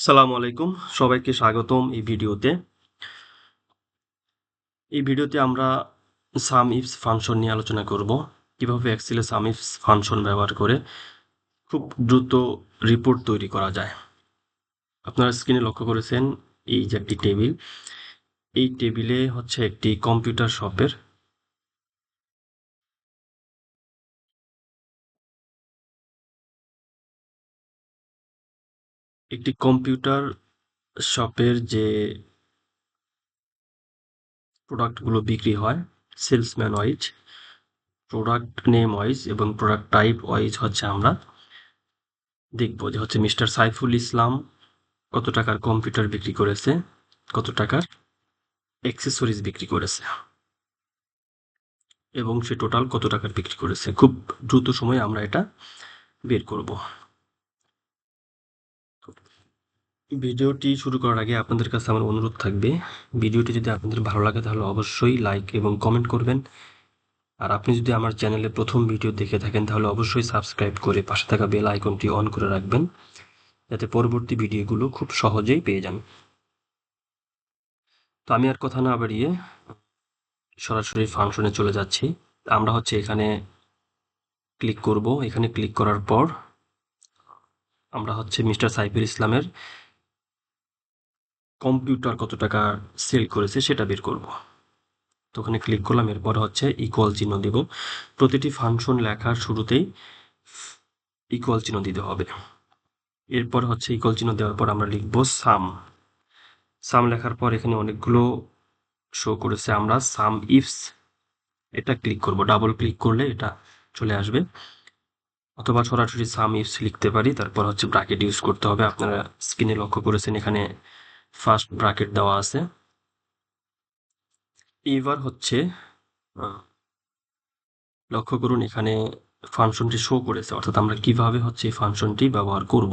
সালামু আলাইকুম, সবাইকে স্বাগতম এই ভিডিওতে। এই ভিডিওতে আমরা সাম ইফস ফাংশন নিয়ে আলোচনা করব। কিভাবে এক্সেলে সাম ইফস ফাংশন ব্যবহার করে খুব দ্রুত রিপোর্ট তৈরি করা যায়। আপনারা স্ক্রিনে লক্ষ্য করেছেন এই যে একটি টেবিল, এই টেবিলে হচ্ছে একটি কম্পিউটার শপের যে প্রোডাক্টগুলো বিক্রি হয় salesman wise, product name wise এবং প্রোডাক্ট টাইপ ওয়াইজ হচ্ছে আমরা দেখব যে হচ্ছে মিস্টার সাইফুল ইসলাম কত টাকার কম্পিউটার বিক্রি করেছে, কত টাকার অ্যাক্সেসরিজ বিক্রি করেছে এবং সে টোটাল কত টাকার বিক্রি করেছে। খুব দ্রুত সময়ে আমরা এটা বের করব। ভিডিওটি শুরু করার আগে আপনাদের কাছে আমার অনুরোধ থাকবে, ভিডিওটি যদি আপনাদের ভালো লাগে তাহলে অবশ্যই লাইক এবং কমেন্ট করবেন। আর আপনি যদি আমার চ্যানেলে প্রথম ভিডিও দেখে থাকেন তাহলে অবশ্যই সাবস্ক্রাইব করে পাশে থাকা বেল আইকনটি অন করে রাখবেন, যাতে পরবর্তী ভিডিওগুলো খুব সহজেই পেয়ে যান। তো আমি আর কথা না বাড়িয়ে সরাসরি ফাংশনে চলে যাচ্ছি। আমরা হচ্ছে এখানে ক্লিক করব। এখানে ক্লিক করার পর আমরা হচ্ছে মিস্টার সাইফুল ইসলামের কম্পিউটার কত টাকা সেল করেছে সেটা বের করব। তো ওখানে ক্লিক করলাম, এরপর হচ্ছে ইকুয়াল চিহ্ন দেব। প্রতিটি ফাংশন লেখার শুরুতেই ইকুয়াল চিহ্ন দিতে হবে। এরপর হচ্ছে ইকুয়াল চিহ্ন দেওয়ার পর আমরা লিখব সাম। সাম লেখার পর এখানে অনেকগুলো শো করেছে, আমরা সাম ইফস এটা ক্লিক করব। ডাবল ক্লিক করলে এটা চলে আসবে, অথবা সরাসরি সাম ইফস লিখতে পারি। তারপর হচ্ছে ব্র্যাকেট ইউজ করতে হবে। আপনারা স্ক্রিনে লক্ষ্য করেছেন এখানে ফার্স্ট ব্র্যাকেট দেওয়া আছে। এবার হচ্ছে লক্ষ্য করুন এখানে ফাংশনটি শো করেছে, অর্থাৎ আমরা কিভাবে হচ্ছে এই ফাংশনটি ব্যবহার করব।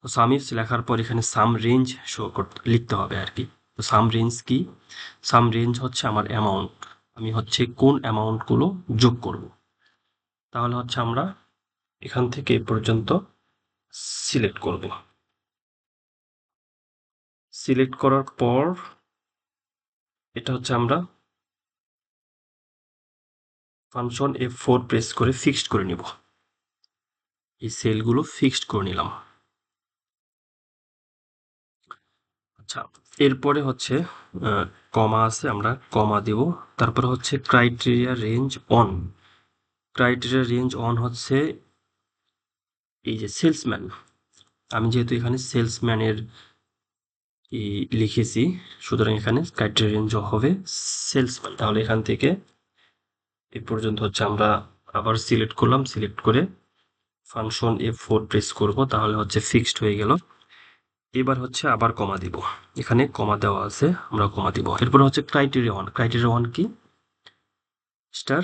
তো সাম ইফস লেখার পর এখানে সাম রেঞ্জ লিখতে হবে আর কি। তো সাম রেঞ্জ কি? সাম রেঞ্জ হচ্ছে আমার অ্যামাউন্ট, আমি হচ্ছে কোন অ্যামাউন্টগুলো যোগ করব। তাহলে হচ্ছে আমরা এখান থেকে এ পর্যন্ত সিলেক্ট করব। সিলেক্ট করার পর এটা হচ্ছে আমরা ফাংশন F4 প্রেস করে ফিক্সড করে নিব। এই সেলগুলো ফিক্সড করে নিলাম। আচ্ছা, এরপরে হচ্ছে কমা আছে, আমরা কমা দেব। তারপরে হচ্ছে criteria range on. Criteria range on হচ্ছে এই যে সেলসম্যান, আমি যেহেতু এখানে সেলসম্যানের লিখেছি, সুতরাং এখানে ক্রাইটেরিয়া রেঞ্জ হবে সেলসম্যান। তাহলে এখান থেকে এ পর্যন্ত হচ্ছে আমরা আবার সিলেক্ট করলাম, সিলেক্ট করে ফাংশন F4 প্রেস করব, তাহলে হচ্ছে ফিক্সড হয়ে গেল। এবার হচ্ছে আবার কমা দিব, এখানে কমা দেওয়া আছে, আমরা কমা দিব। এরপর হচ্ছে ক্রাইটেরিয়া ওয়ান। ক্রাইটেরিয়া ওয়ান কি? স্টার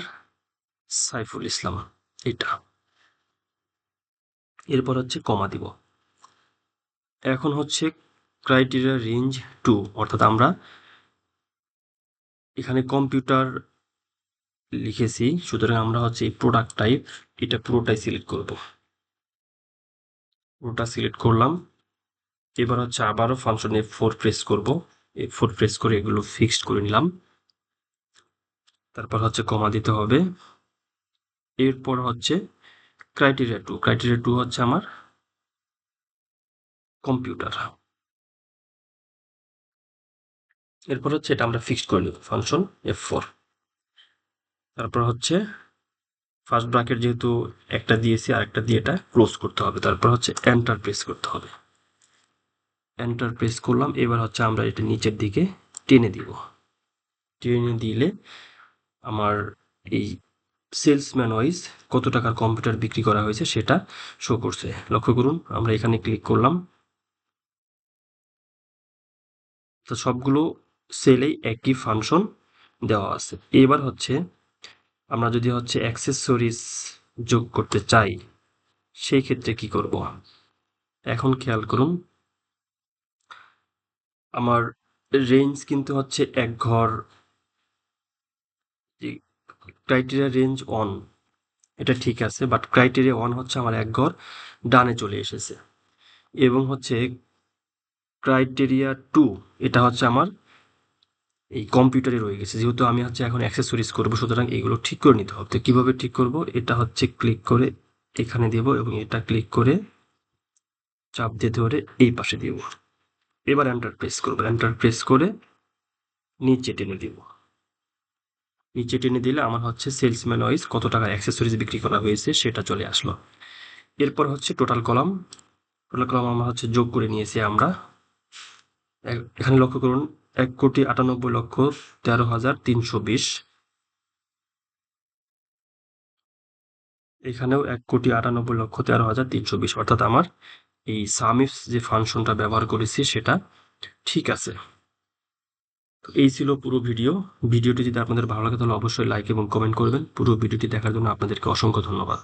সাইফুল ইসলাম, এটা। এরপর হচ্ছে কমা দিব। এখন হচ্ছে ক্রাইটেরিয়া রেঞ্জ 2, অর্থাৎ আমরা এখানে কম্পিউটার লিখেছি, সুতরাং আমরা হচ্ছে এই প্রোডাক্ট টাইপ এটা পুরোটাই সিলেক্ট করব। পুরোটা সিলেক্ট করলাম। এবার হচ্ছে আবারও ফাংশন F4 প্রেস করব। F4 প্রেস করে এগুলো ফিক্সড করে নিলাম। তারপর হচ্ছে কমা দিতে হবে। এরপর হচ্ছে ক্রাইটেরিয়া 2। ক্রাইটেরিয়া 2 হচ্ছে আমার কম্পিউটার। এরপর হচ্ছে এটা আমরা ফিক্সড করে নেব, ফাংশন F4। তারপর হচ্ছে ফার্স্ট ব্র্যাকেট যেহেতু একটা দিয়েছি, আরেকটা দিয়ে এটা ক্লোজ করতে হবে। তারপর হচ্ছে এন্টার প্রেস করতে হবে। এন্টার প্রেস করলাম। এবার হচ্ছে আমরা এটা নিচের দিকে টেনে দিব। টেনে দিলে আমার এই সেলসম্যান ওয়াইজ কত টাকার কম্পিউটার বিক্রি করা হয়েছে সেটা শো করছে। লক্ষ্য করুন, আমরা এখানে ক্লিক করলাম, তো সবগুলো সেলেই একই ফাংশন দেওয়া আছে। এবার হচ্ছে আমরা যদি হচ্ছে অ্যাক্সেসরিজ যোগ করতে চাই, সেই ক্ষেত্রে কি করব? এখন খেয়াল করুন, আমার রেঞ্জ কিন্তু হচ্ছে এক ঘর, ক্রাইটেরিয়া রেঞ্জ অন এটা ঠিক আছে, বাট ক্রাইটেরিয়া ওয়ান হচ্ছে আমার এক ঘর ডানে চলে এসেছে। এবং হচ্ছে ক্রাইটেরিয়া 2 এটা হচ্ছে আমার এই কম্পিউটারে রয়ে গেছে, যেহেতু আমি হচ্ছে এখন অ্যাক্সেসরিজ করবো, সুতরাং এইগুলো ঠিক করে নিতে হবে। তো কীভাবে ঠিক করব, এটা হচ্ছে ক্লিক করে এখানে দেব এবং এটা ক্লিক করে চাপ দিয়ে ধরে এই পাশে দিব। এবার এন্টার প্রেস করবো, এন্টার প্রেস করে নিচে টেনে দিব। নিচে টেনে দিলে আমার হচ্ছে সেলসম্যান ওয়াইজ কত টাকার অ্যাক্সেসরিজ বিক্রি করা হয়েছে সেটা চলে আসলো। এরপর হচ্ছে টোটাল কলাম, টোটাল কলাম আমরা হচ্ছে যোগ করে নিয়েছি আমরা। এখানে লক্ষ্য করুন 1,98,13,320, এখানেও 1,98,13,320, অর্থাৎ আমার এই সামিফ যে ফাংশনটা ব্যবহার করেছি সেটা ঠিক আছে। তো এই ছিল পুরো ভিডিও। ভিডিওটি যদি আপনাদের ভালো লাগে তাহলে অবশ্যই লাইক এবং কমেন্ট করবেন। পুরো ভিডিওটি দেখার জন্য আপনাদেরকে অসংখ্য ধন্যবাদ।